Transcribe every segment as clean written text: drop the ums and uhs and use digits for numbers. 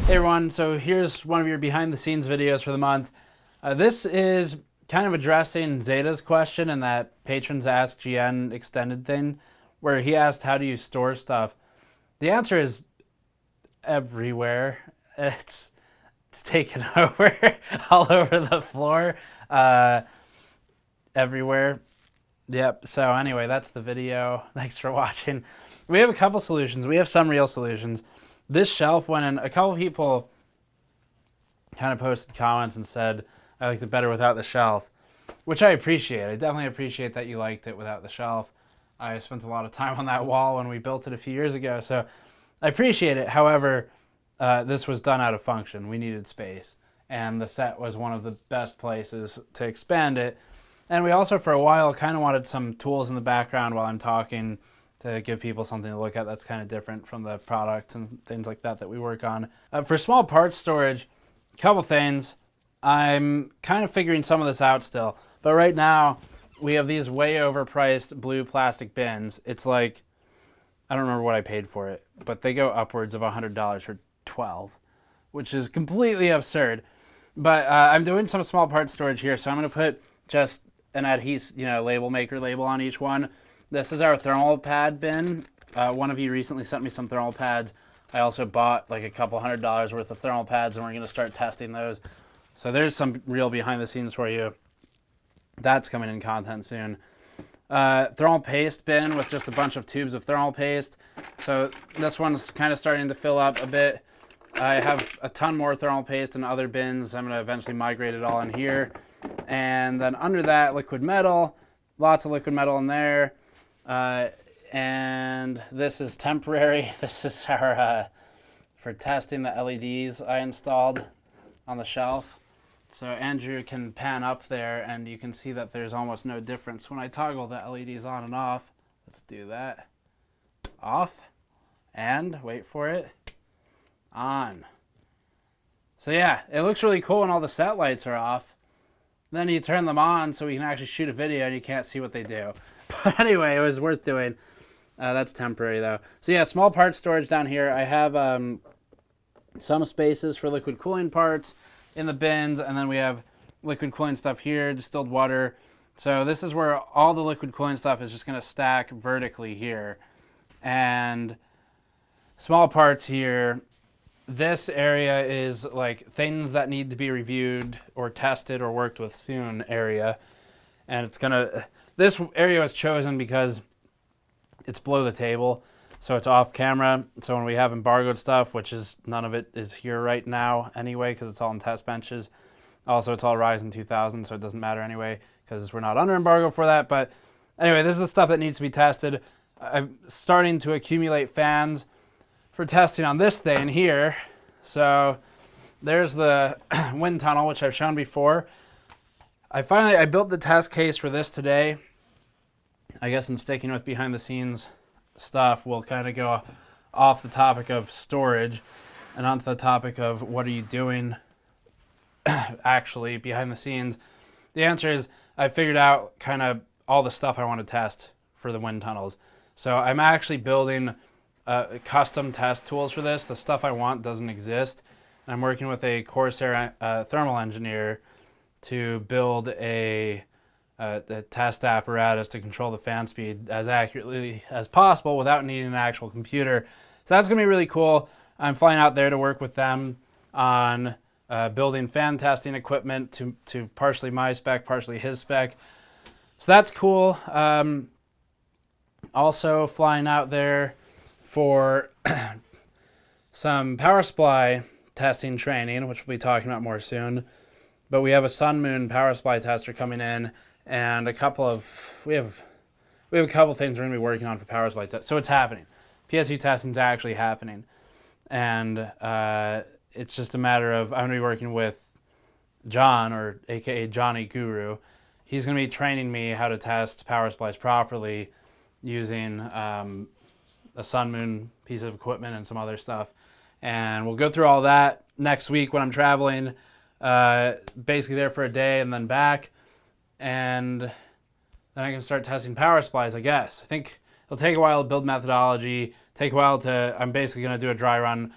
Hey everyone, so here's one of your behind the scenes videos for the month. This is kind of addressing Zeta's question in that Patrons Ask GN extended thing, where he asked how do you store stuff. The answer is everywhere. It's taken over all over the floor, everywhere. Yep, so anyway, that's the video. Thanks for watching. We have a couple solutions. We have some real solutions. This shelf went in, a couple people kind of posted comments and said, I liked it better without the shelf, which I appreciate. I definitely appreciate that you liked it without the shelf. I spent a lot of time on that wall when we built it a few years ago, so I appreciate it. However, this was done out of function. We needed space, and the set was one of the best places to expand it. And we also, for a while, kind of wanted some tools in the background while I'm talking to give people something to look at that's kind of different from the products and things like that that we work on. For small parts storage, a couple things. I'm kind of figuring some of this out still. But right now, we have these way overpriced blue plastic bins. It's like, I don't remember what I paid for it, but they go upwards of $100 for 12, which is completely absurd. But I'm doing some small parts storage here, so I'm going to put just an adhesive, label maker label on each one. This is our thermal pad bin. One of you recently sent me some thermal pads. I also bought like a couple $100 worth of thermal pads, and we're going to start testing those. So there's some real behind the scenes for you. That's coming in content soon. Thermal paste bin with just a bunch of tubes of thermal paste. So this one's kind of starting to fill up a bit. I have a ton more thermal paste in other bins. I'm going to eventually migrate it all in here. And then under that, liquid metal. Lots of liquid metal in there. And this is temporary. This is our for testing the LEDs I installed on the shelf. So Andrew can pan up there and you can see that there's almost no difference when I toggle the LEDs on and off. Let's do that. Off. And wait for it. On. So yeah, it looks really cool when all the set lights are off. Then you turn them on so we can actually shoot a video and you can't see what they do. But anyway, it was worth doing. That's temporary though. So yeah, small parts storage down here. I have some spaces for liquid cooling parts in the bins, and then we have liquid cooling stuff here, distilled water. So this is where all the liquid cooling stuff is just going to stack vertically here. And small parts here. This area is like things that need to be reviewed or tested or worked with soon area. And it's gonna, this area was chosen because it's below the table, so it's off camera. So when we have embargoed stuff, which is none of it is here right now anyway, because it's all in test benches. Also, it's all Ryzen 2000, so it doesn't matter anyway, because we're not under embargo for that. But anyway, this is the stuff that needs to be tested. I'm starting to accumulate fans for testing on this thing here. So there's the wind tunnel, which I've shown before. I built the test case for this today. I guess in sticking with behind the scenes stuff, we'll kind of go off the topic of storage and onto the topic of what are you doing actually behind the scenes. The answer is I figured out kind of all the stuff I want to test for the wind tunnels. So I'm actually building custom test tools for this. The stuff I want doesn't exist. I'm working with a Corsair thermal engineer to build a test apparatus to control the fan speed as accurately as possible without needing an actual computer. So that's going to be really cool. I'm flying out there to work with them on building fan testing equipment to partially my spec, partially his spec. So that's cool. Also flying out there for some power supply testing training, which we'll be talking about more soon. But we have a Sun Moon power supply tester coming in, and we have a couple things we're going to be working on for power supply test. So it's happening. PSU testing is actually happening, and it's just a matter of I'm going to be working with John, or AKA Johnny Guru. He's going to be training me how to test power supplies properly using a Sun Moon piece of equipment and some other stuff. And we'll go through all that next week when I'm traveling, basically there for a day and then back. And then I can start testing power supplies, I guess. I think it'll take a while to build methodology, take a while to, I'm basically going to do a dry run,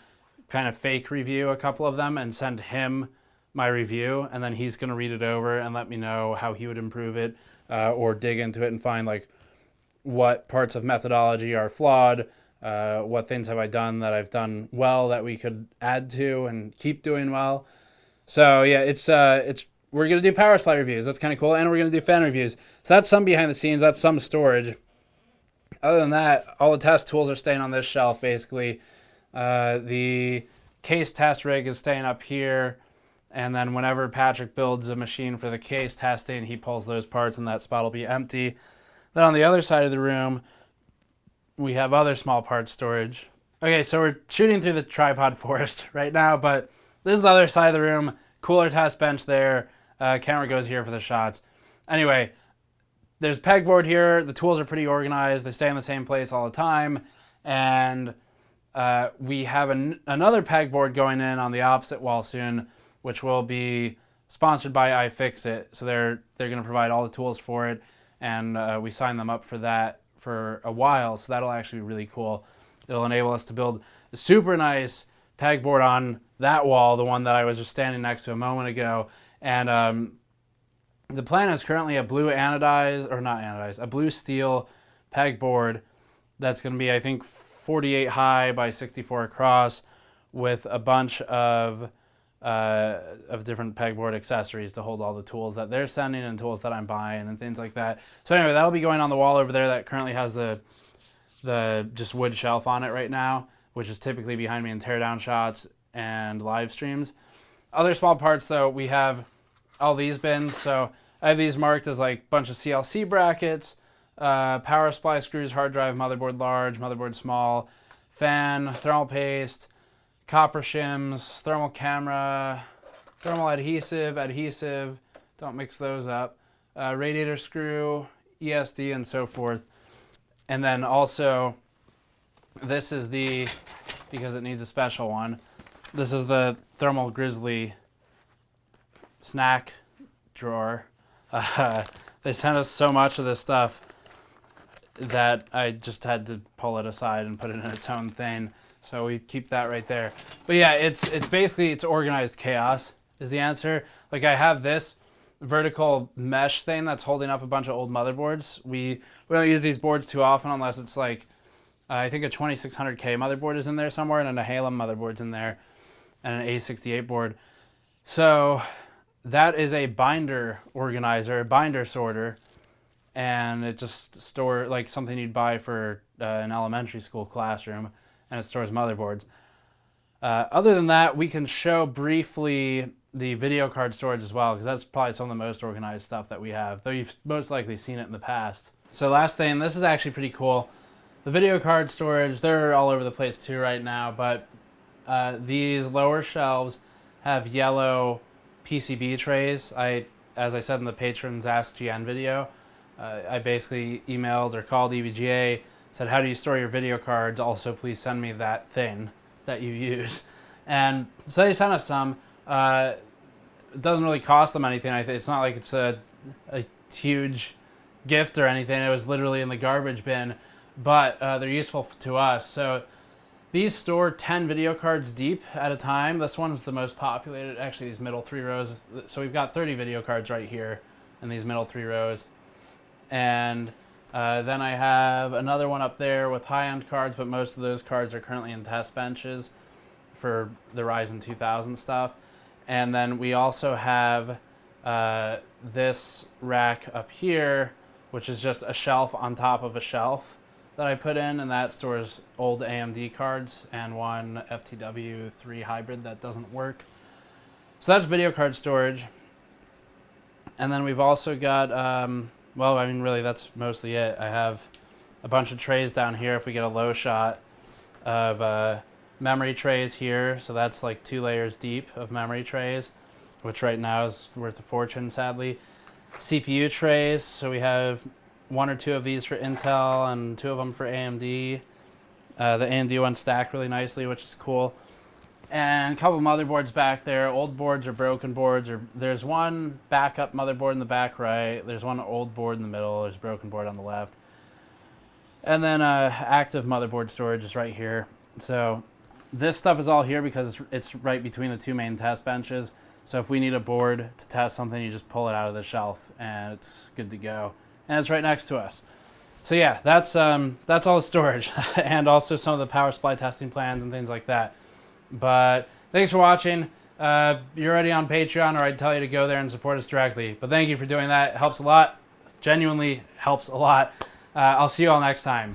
kind of fake review a couple of them and send him my review, and then he's going to read it over and let me know how he would improve it, or dig into it and find like what parts of methodology are flawed, what things have I done that I've done well that we could add to and keep doing well. So yeah, it's we're gonna do power supply reviews. That's kind of cool, and we're gonna do fan reviews. So that's some behind the scenes. That's some storage. Other than that, all the test tools are staying on this shelf basically. The case test rig is staying up here, and then whenever Patrick builds a machine for the case testing, he pulls those parts, and that spot will be empty. Then on the other side of the room, we have other small parts storage. Okay, so we're shooting through the tripod forest right now, but this is the other side of the room. Cooler test bench there. Camera goes here for the shots. Anyway, there's pegboard here. The tools are pretty organized. They stay in the same place all the time. And we have another pegboard going in on the opposite wall soon, which will be sponsored by iFixit. So they're going to provide all the tools for it. And we signed them up for that for a while. So that'll actually be really cool. It'll enable us to build a super nice pegboard on that wall, the one that I was just standing next to a moment ago. And the plan is currently a blue anodized, or not anodized, a blue steel pegboard that's going to be, I think, 48 high by 64 across, with a bunch of different pegboard accessories to hold all the tools that they're sending and tools that I'm buying and things like that. So anyway, that'll be going on the wall over there that currently has the just wood shelf on it right now, which is typically behind me in teardown shots and live streams. Other small parts though, we have all these bins. So I have these marked as like a bunch of CLC brackets, power supply screws, hard drive, motherboard large, motherboard small, fan, thermal paste, copper shims, thermal camera, thermal adhesive, don't mix those up, radiator screw, ESD, and so forth. And then also, this is because it needs a special one, this is the Thermal Grizzly snack drawer. They sent us so much of this stuff that I just had to pull it aside and put it in its own thing. So we keep that right there. But yeah, it's basically, it's organized chaos is the answer. Like I have this vertical mesh thing that's holding up a bunch of old motherboards. We don't use these boards too often unless it's like, I think a 2600K motherboard is in there somewhere, and a Halem motherboard's in there, and an A68 board. So that is a binder organizer, binder sorter, and it just stores like something you'd buy for an elementary school classroom, and it stores motherboards. Other than that, we can show briefly the video card storage as well, because that's probably some of the most organized stuff that we have, though you've most likely seen it in the past. So last thing, this is actually pretty cool. The video card storage, they're all over the place too right now, but these lower shelves have yellow PCB trays. As I said in the Patrons Ask GN video, I basically emailed or called EVGA, said, how do you store your video cards? Also, please send me that thing that you use. And so they sent us some. It doesn't really cost them anything. It's not like it's a huge gift or anything. It was literally in the garbage bin, but they're useful to us. So these store 10 video cards deep at a time. This one's the most populated, actually, these middle 3 rows. So we've got 30 video cards right here in these middle 3 rows. And then I have another one up there with high-end cards, but most of those cards are currently in test benches for the Ryzen 2000 stuff. And then we also have this rack up here, which is just a shelf on top of a shelf that I put in, and that stores old AMD cards and one FTW3 hybrid that doesn't work. So that's video card storage. And then we've also got, well, I mean, really, that's mostly it. I have a bunch of trays down here if we get a low shot of memory trays here. So that's like 2 layers deep of memory trays, which right now is worth a fortune, sadly. CPU trays, so we have 1 or 2 of these for Intel and 2 of them for AMD. The AMD one stacked really nicely, which is cool. And a couple motherboards back there, old boards or broken boards. Or there's one backup motherboard in the back right. There's one old board in the middle. There's a broken board on the left. And then active motherboard storage is right here. So This stuff is all here because it's right between the two main test benches. So if we need a board to test something, you just pull it out of the shelf and it's good to go. And it's right next to us. So yeah, that's all the storage and also some of the power supply testing plans and things like that. But thanks for watching. You're already on Patreon, or I'd tell you to go there and support us directly. But thank you for doing that. It helps a lot. Genuinely helps a lot. I'll see you all next time.